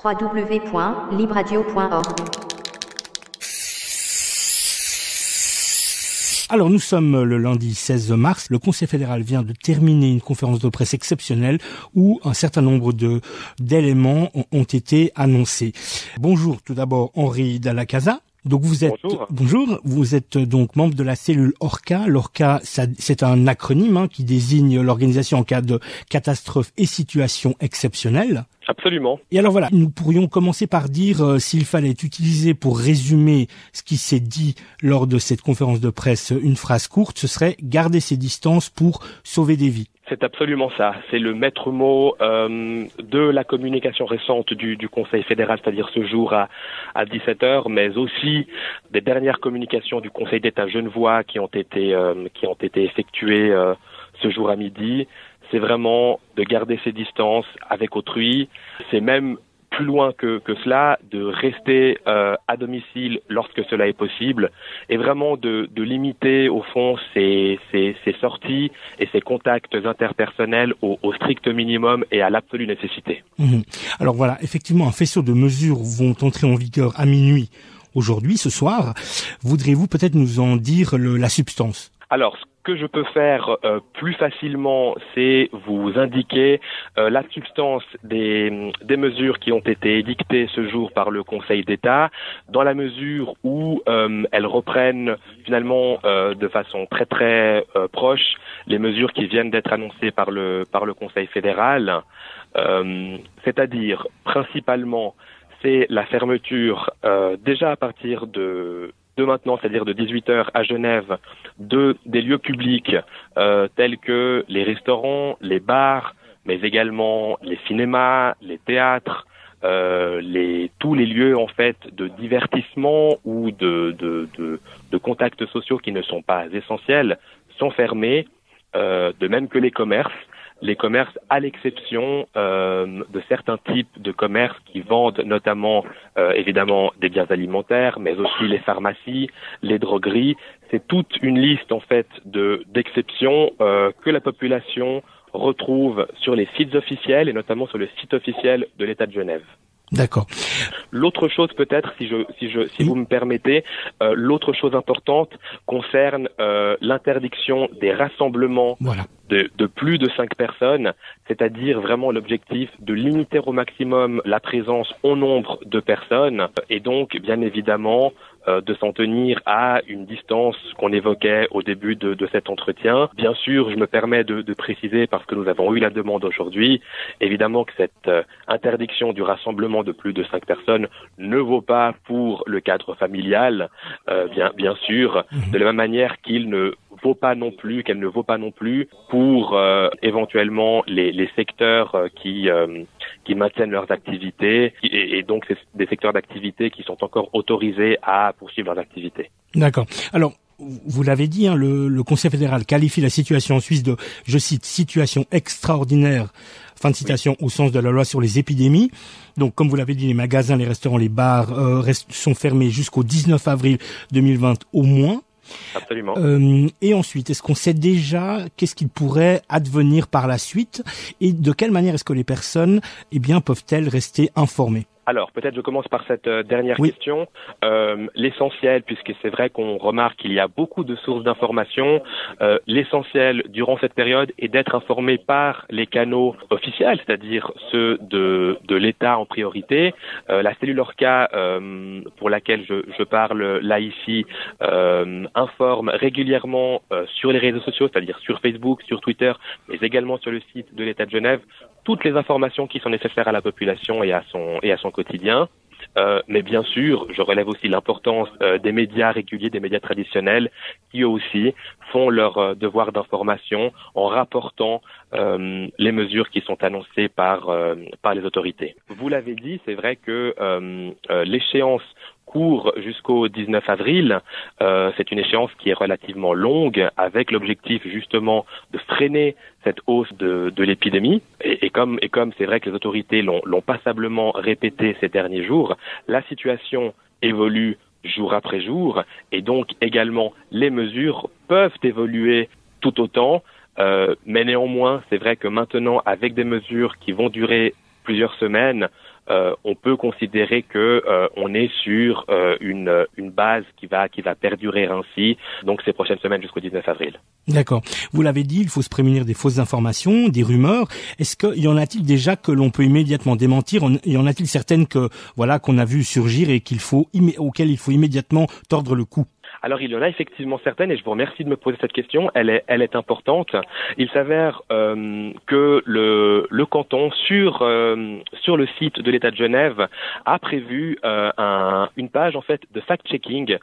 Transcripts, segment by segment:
www.libradio.org. Alors nous sommes le lundi 16 mars, le Conseil fédéral vient de terminer une conférence de presse exceptionnelle où un certain nombre d'éléments ont été annoncés. Bonjour tout d'abord Henri Dallacasa. Donc bonjour, vous êtes donc membre de la cellule ORCA. L'ORCA, c'est un acronyme qui désigne l'organisation en cas de catastrophe et situation exceptionnelle. Absolument. Et alors voilà, nous pourrions commencer par dire s'il fallait utiliser pour résumer ce qui s'est dit lors de cette conférence de presse une phrase courte, ce serait garder ses distances pour sauver des vies. C'est absolument ça. C'est le maître mot de la communication récente du Conseil fédéral, c'est-à-dire ce jour à 17h, mais aussi des dernières communications du Conseil d'État genevois qui ont été effectuées ce jour à midi. C'est vraiment de garder ses distances avec autrui. C'est même plus loin que cela, de rester à domicile lorsque cela est possible et vraiment de limiter au fond ses sorties et ses contacts interpersonnels au strict minimum et à l'absolue nécessité. Alors voilà, effectivement, un faisceau de mesures vont entrer en vigueur à minuit aujourd'hui, ce soir. Voudriez-vous peut-être nous en dire la substance ? Alors, ce que je peux faire plus facilement, c'est vous indiquer la substance des mesures qui ont été édictées ce jour par le Conseil d'État, dans la mesure où elles reprennent finalement de façon très très proche les mesures qui viennent d'être annoncées par le Conseil fédéral, c'est-à-dire principalement c'est la fermeture déjà à partir de maintenant, c'est-à-dire de 18h à Genève, des lieux publics tels que les restaurants, les bars, mais également les cinémas, les théâtres, tous les lieux en fait de divertissement ou de contacts sociaux qui ne sont pas essentiels sont fermés, de même que les commerces. Les commerces, à l'exception de certains types de commerces qui vendent notamment évidemment des biens alimentaires, mais aussi les pharmacies, les drogueries. C'est toute une liste en fait d'exceptions que la population retrouve sur les sites officiels et notamment sur le site officiel de l'État de Genève. D'accord. L'autre chose peut-être, si vous me permettez, l'autre chose importante concerne l'interdiction des rassemblements de plus de 5 personnes, c'est-à-dire vraiment l'objectif de limiter au maximum la présence en nombre de personnes et donc bien évidemment de s'en tenir à une distance qu'on évoquait au début de cet entretien. Bien sûr, je me permets de préciser, parce que nous avons eu la demande aujourd'hui, évidemment que cette interdiction du rassemblement de plus de 5 personnes ne vaut pas pour le cadre familial, bien sûr, de la même manière qu'elle ne vaut pas non plus pour éventuellement les secteurs qui maintiennent leurs activités et donc c'est des secteurs d'activité qui sont encore autorisés à poursuivre leurs activités. D'accord. Alors, vous l'avez dit, le Conseil fédéral qualifie la situation en Suisse de, je cite, situation extraordinaire, fin de citation, au sens de la loi sur les épidémies. Donc, comme vous l'avez dit, les magasins, les restaurants, les bars sont fermés jusqu'au 19 avril 2020 au moins. Absolument. Et ensuite, est-ce qu'on sait déjà qu'est-ce qu'il pourrait advenir par la suite et de quelle manière est-ce que les personnes peuvent-elles rester informées ? Alors, peut-être je commence par cette dernière question. L'essentiel, puisque c'est vrai qu'on remarque qu'il y a beaucoup de sources d'informations, l'essentiel durant cette période est d'être informé par les canaux officiels, c'est-à-dire ceux de l'État en priorité. La cellule ORCA, pour laquelle je parle là ici, informe régulièrement sur les réseaux sociaux, c'est-à-dire sur Facebook, sur Twitter, mais également sur le site de l'État de Genève, toutes les informations qui sont nécessaires à la population et à son quotidien. Mais bien sûr, je relève aussi l'importance des médias réguliers, des médias traditionnels, qui eux aussi font leur devoir d'information en rapportant les mesures qui sont annoncées par les autorités. Vous l'avez dit, c'est vrai que l'échéance court jusqu'au 19 avril. C'est une échéance qui est relativement longue, avec l'objectif justement de freiner cette hausse de l'épidémie. Et comme c'est vrai que les autorités l'ont passablement répété ces derniers jours, la situation évolue jour après jour, et donc également les mesures peuvent évoluer tout autant. Mais néanmoins, c'est vrai que maintenant, avec des mesures qui vont durer plusieurs semaines, on peut considérer que on est sur une base qui va perdurer ainsi, donc ces prochaines semaines jusqu'au 19 avril. D'accord. Vous l'avez dit, il faut se prémunir des fausses informations, des rumeurs. Est-ce qu'il y en a-t-il déjà que l'on peut immédiatement démentir? Y en a-t-il certaines qu'on a vu surgir et auxquelles il faut immédiatement tordre le cou? Alors, il y en a effectivement certaines, et je vous remercie de me poser cette question. Elle est importante. Il s'avère que le canton, sur le site de l'État de Genève, a prévu une page en fait de fact-checking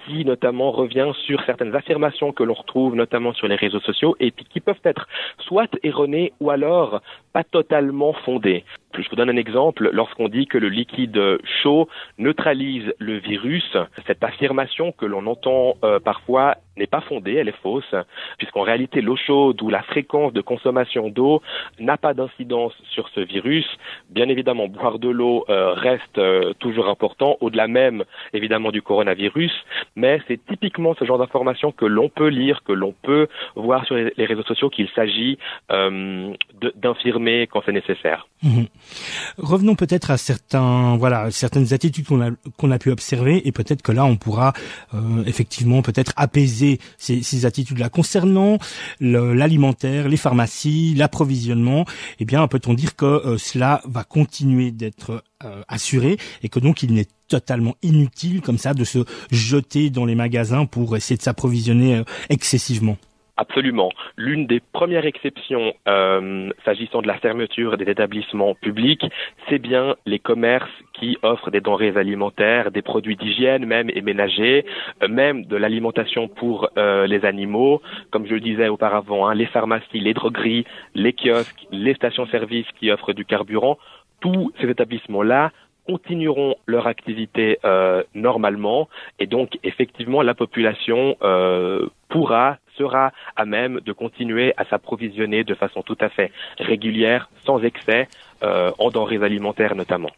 qui notamment revient sur certaines affirmations que l'on retrouve notamment sur les réseaux sociaux et puis qui peuvent être soit erronées ou alors pas totalement fondées. Je vous donne un exemple. Lorsqu'on dit que le liquide chaud neutralise le virus, cette affirmation que l'on entend parfois n'est pas fondée, elle est fausse, puisqu'en réalité l'eau chaude ou la fréquence de consommation d'eau n'a pas d'incidence sur ce virus. Bien évidemment, boire de l'eau reste toujours important, au-delà même évidemment du coronavirus, mais c'est typiquement ce genre d'informations que l'on peut lire, que l'on peut voir sur les réseaux sociaux qu'il s'agit d'infirmer quand c'est nécessaire. Mmh. Revenons peut-être à certaines attitudes qu'on a pu observer, et peut-être que là on pourra effectivement peut-être apaiser ces attitudes-là concernant l'alimentaire, les pharmacies, l'approvisionnement. Eh bien, peut-on dire que cela va continuer d'être assuré et que donc il n'est totalement inutile comme ça de se jeter dans les magasins pour essayer de s'approvisionner excessivement? Absolument. L'une des premières exceptions s'agissant de la fermeture des établissements publics, c'est bien les commerces qui offrent des denrées alimentaires, des produits d'hygiène même et ménagers, même de l'alimentation pour les animaux, comme je le disais auparavant, les pharmacies, les drogueries, les kiosques, les stations-service qui offrent du carburant. Tous ces établissements-là continueront leur activité normalement, et donc effectivement la population sera à même de continuer à s'approvisionner de façon tout à fait régulière, sans excès, en denrées alimentaires notamment.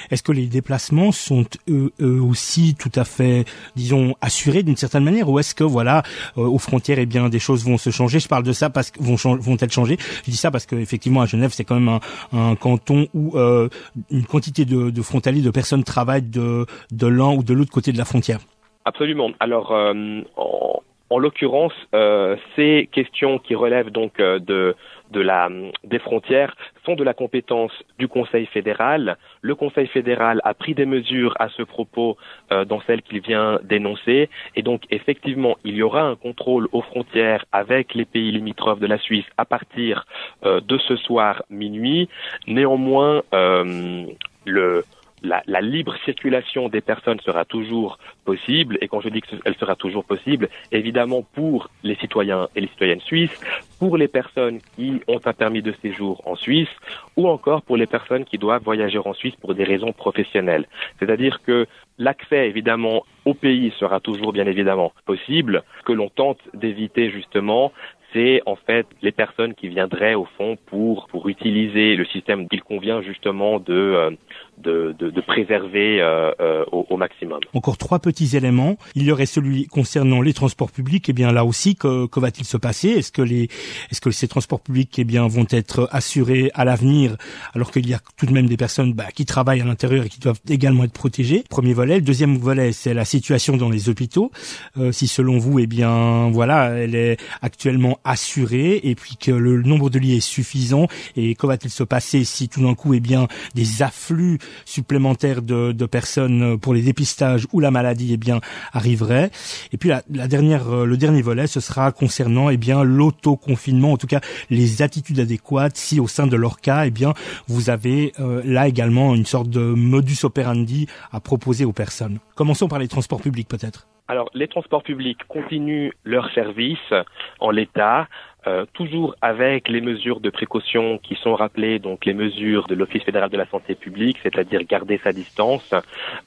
Est-ce que les déplacements sont eux aussi tout à fait, disons, assurés d'une certaine manière, ou est-ce que aux frontières, eh bien, des choses vont se changer? Je parle de ça parce que vont-elles changer? Je dis ça parce que effectivement à Genève, c'est quand même un canton où une quantité de frontaliers, de personnes travaillent de l'un ou de l'autre côté de la frontière. Absolument. Alors en l'occurrence, ces questions qui relèvent donc des frontières sont de la compétence du Conseil fédéral. Le Conseil fédéral a pris des mesures à ce propos dans celle qu'il vient d'énoncer, et donc effectivement il y aura un contrôle aux frontières avec les pays limitrophes de la Suisse à partir de ce soir minuit. Néanmoins, la libre circulation des personnes sera toujours possible, et quand je dis qu'elle sera toujours possible, évidemment pour les citoyens et les citoyennes suisses, pour les personnes qui ont un permis de séjour en Suisse, ou encore pour les personnes qui doivent voyager en Suisse pour des raisons professionnelles. C'est-à-dire que l'accès évidemment au pays sera toujours bien évidemment possible. Ce que l'on tente d'éviter justement, c'est en fait les personnes qui viendraient au fond pour utiliser le système qu'il convient justement de préserver au maximum. Encore 3 petits éléments. Il y aurait celui concernant les transports publics. Eh bien là aussi, que va-t-il se passer? Est-ce que ces transports publics vont être assurés à l'avenir, alors qu'il y a tout de même des personnes qui travaillent à l'intérieur et qui doivent également être protégées? Premier volet. Le deuxième volet, c'est la situation dans les hôpitaux. Si selon vous, elle est actuellement assurée, et puis que le nombre de lits est suffisant, et que va-t-il se passer si tout d'un coup des afflux supplémentaires de personnes pour les dépistages ou la maladie arriveraient? Et puis le dernier volet, ce sera concernant l'autoconfinement, en tout cas les attitudes adéquates, si au sein de leur cas vous avez là également une sorte de modus operandi à proposer aux personnes. Commençons par les transports publics peut-être. Alors, les transports publics continuent leur service en l'état, toujours avec les mesures de précaution qui sont rappelées, donc les mesures de l'Office fédéral de la santé publique, c'est-à-dire garder sa distance,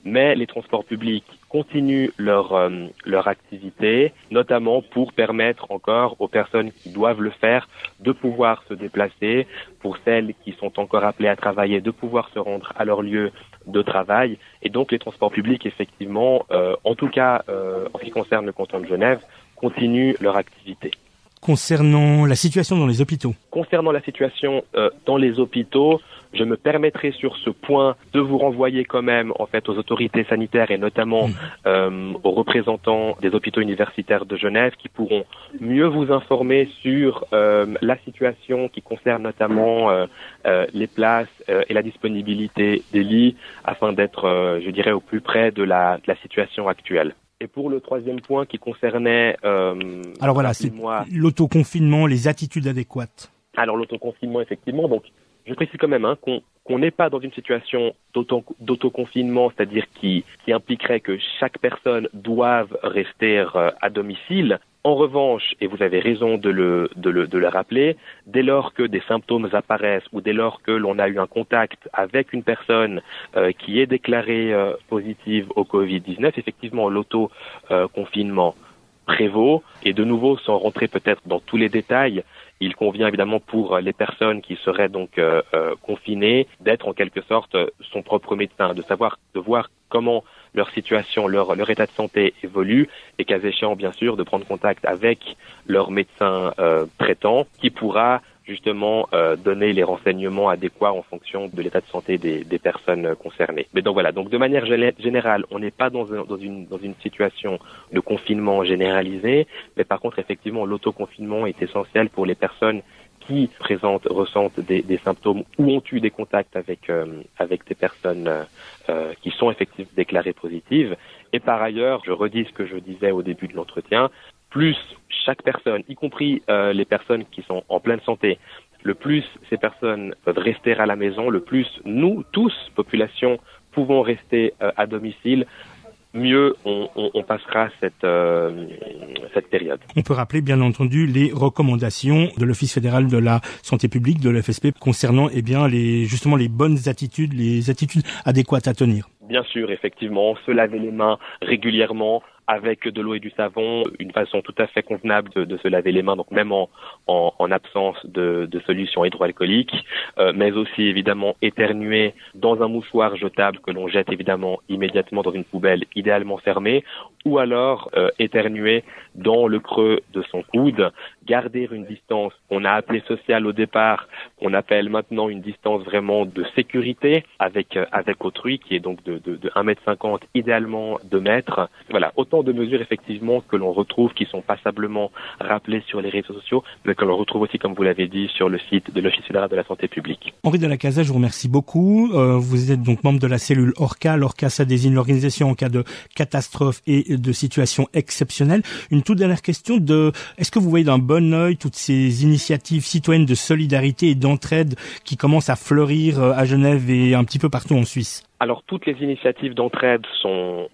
mais les transports publics continuent leur activité, notamment pour permettre encore aux personnes qui doivent le faire de pouvoir se déplacer, pour celles qui sont encore appelées à travailler, de pouvoir se rendre à leur lieu de travail. Et donc les transports publics, effectivement, en tout cas en ce qui concerne le canton de Genève, continuent leur activité. Concernant la situation dans les hôpitaux. Concernant la situation dans les hôpitaux, Je me permettrai sur ce point de vous renvoyer quand même en fait aux autorités sanitaires et notamment aux représentants des hôpitaux universitaires de Genève qui pourront mieux vous informer sur la situation qui concerne notamment les places et la disponibilité des lits afin d'être, je dirais, au plus près de la situation actuelle. Et pour le troisième point qui concernait... alors voilà, c'est l'autoconfinement, les attitudes adéquates. Alors l'autoconfinement, effectivement, donc je précise quand même qu'on n'est pas dans une situation d'autoconfinement, c'est-à-dire qui impliquerait que chaque personne doive rester à domicile. En revanche, et vous avez raison de le rappeler, dès lors que des symptômes apparaissent ou dès lors que l'on a eu un contact avec une personne qui est déclarée positive au Covid-19, effectivement, l'autoconfinement prévaut. Et de nouveau, sans rentrer peut-être dans tous les détails, il convient évidemment pour les personnes qui seraient donc confinées d'être en quelque sorte son propre médecin, de voir comment leur situation, leur état de santé évolue et cas échéant bien sûr de prendre contact avec leur médecin traitant qui pourra justement donner les renseignements adéquats en fonction de l'état de santé des personnes concernées. Mais donc voilà, donc de manière générale, on n'est pas dans une situation de confinement généralisé, mais par contre effectivement l'autoconfinement est essentiel pour les personnes qui ressentent des symptômes ou ont eu des contacts avec des personnes qui sont effectivement déclarées positives. Et par ailleurs, je redis ce que je disais au début de l'entretien, plus chaque personne, y compris les personnes qui sont en pleine santé, le plus ces personnes peuvent rester à la maison, le plus nous, tous, population, pouvons rester à domicile, mieux on passera cette période. On peut rappeler bien entendu les recommandations de l'Office fédéral de la santé publique, de l'FSP, concernant justement les bonnes attitudes, les attitudes adéquates à tenir. Bien sûr, effectivement, se laver les mains régulièrement avec de l'eau et du savon, une façon tout à fait convenable de se laver les mains, donc même en absence de solution hydroalcoolique, mais aussi évidemment éternuer dans un mouchoir jetable que l'on jette évidemment immédiatement dans une poubelle idéalement fermée, ou alors éternuer dans le creux de son coude, garder une distance qu'on a appelée sociale au départ, qu'on appelle maintenant une distance vraiment de sécurité avec autrui, qui est donc de 1,50 m, idéalement 2 mètres. Voilà, autant de mesures effectivement que l'on retrouve, qui sont passablement rappelées sur les réseaux sociaux, mais que l'on retrouve aussi, comme vous l'avez dit, sur le site de l'Office fédéral de la santé publique. Henri Delacazette, je vous remercie beaucoup. Vous êtes donc membre de la cellule ORCA. L'ORCA, ça désigne l'organisation en cas de catastrophe et de situation exceptionnelle. Une toute dernière question est-ce que vous voyez d'un bon œil toutes ces initiatives citoyennes de solidarité et d'entraide qui commencent à fleurir à Genève et un petit peu partout en Suisse? Alors, toutes les initiatives d'entraide sont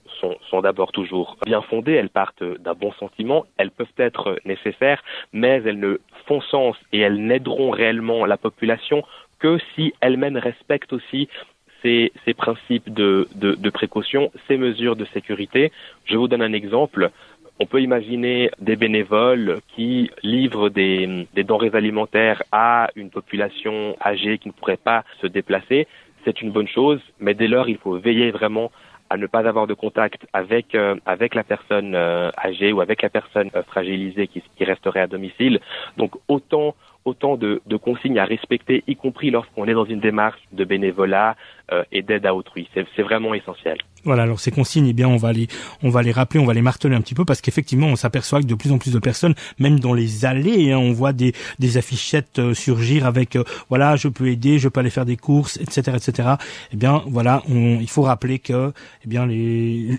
d'abord toujours bien fondées, elles partent d'un bon sentiment, elles peuvent être nécessaires, mais elles ne font sens et elles n'aideront réellement la population que si elles-mêmes respectent aussi ces principes de précaution, ces mesures de sécurité. Je vous donne un exemple. On peut imaginer des bénévoles qui livrent des denrées alimentaires à une population âgée qui ne pourrait pas se déplacer. C'est une bonne chose, mais dès lors, il faut veiller vraiment à ne pas avoir de contact avec la personne âgée ou avec la personne fragilisée qui resterait à domicile. Donc autant de consignes à respecter, y compris lorsqu'on est dans une démarche de bénévolat et d'aide à autrui. C'est vraiment essentiel. Voilà, alors ces consignes, eh bien, on va les rappeler, on va les marteler un petit peu, parce qu'effectivement, on s'aperçoit que de plus en plus de personnes, même dans les allées, on voit des affichettes surgir avec, voilà, je peux aider, je peux aller faire des courses, etc., etc. Eh bien, voilà, il faut rappeler que, eh bien,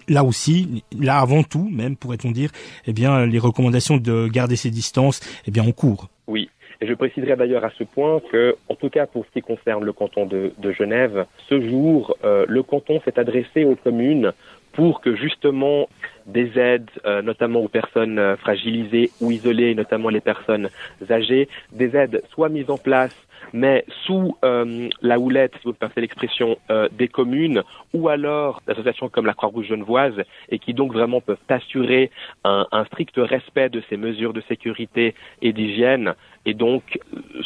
là avant tout, même, pourrait-on dire, eh bien, les recommandations de garder ses distances, eh bien, on court. Oui. Et je préciserai d'ailleurs à ce point que, en tout cas pour ce qui concerne le canton de Genève, ce jour, le canton s'est adressé aux communes pour que justement des aides, notamment aux personnes fragilisées ou isolées, notamment les personnes âgées, des aides soient mises en place, mais sous la houlette, si vous me passez l'expression, des communes, ou alors d'associations comme la Croix-Rouge genevoise, et qui donc vraiment peuvent assurer un strict respect de ces mesures de sécurité et d'hygiène. Et donc,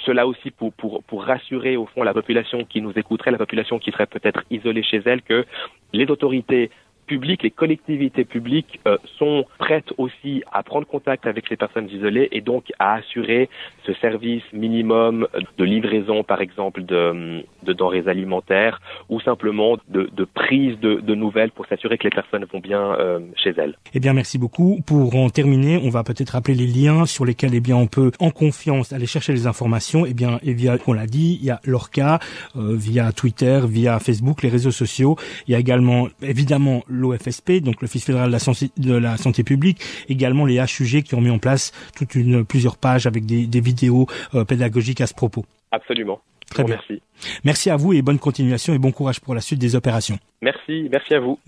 cela aussi pour rassurer au fond la population qui nous écouterait, la population qui serait peut-être isolée chez elle, que les autorités publiques, les collectivités publiques sont prêtes aussi à prendre contact avec les personnes isolées et donc à assurer ce service minimum de livraison, par exemple, de denrées alimentaires ou simplement de prise de nouvelles pour s'assurer que les personnes vont bien chez elles. Eh bien, merci beaucoup. Pour en terminer, on va peut-être rappeler les liens sur lesquels on peut en confiance aller chercher les informations. Et via, on l'a dit, il y a l'ORCA, via Twitter, via Facebook, les réseaux sociaux. Il y a également, évidemment, l'OFSP, donc l'Office fédéral de la santé publique, également les HUG qui ont mis en place plusieurs pages avec des vidéos pédagogiques à ce propos. Absolument. Très bien. Merci. Merci à vous et bonne continuation et bon courage pour la suite des opérations. Merci à vous.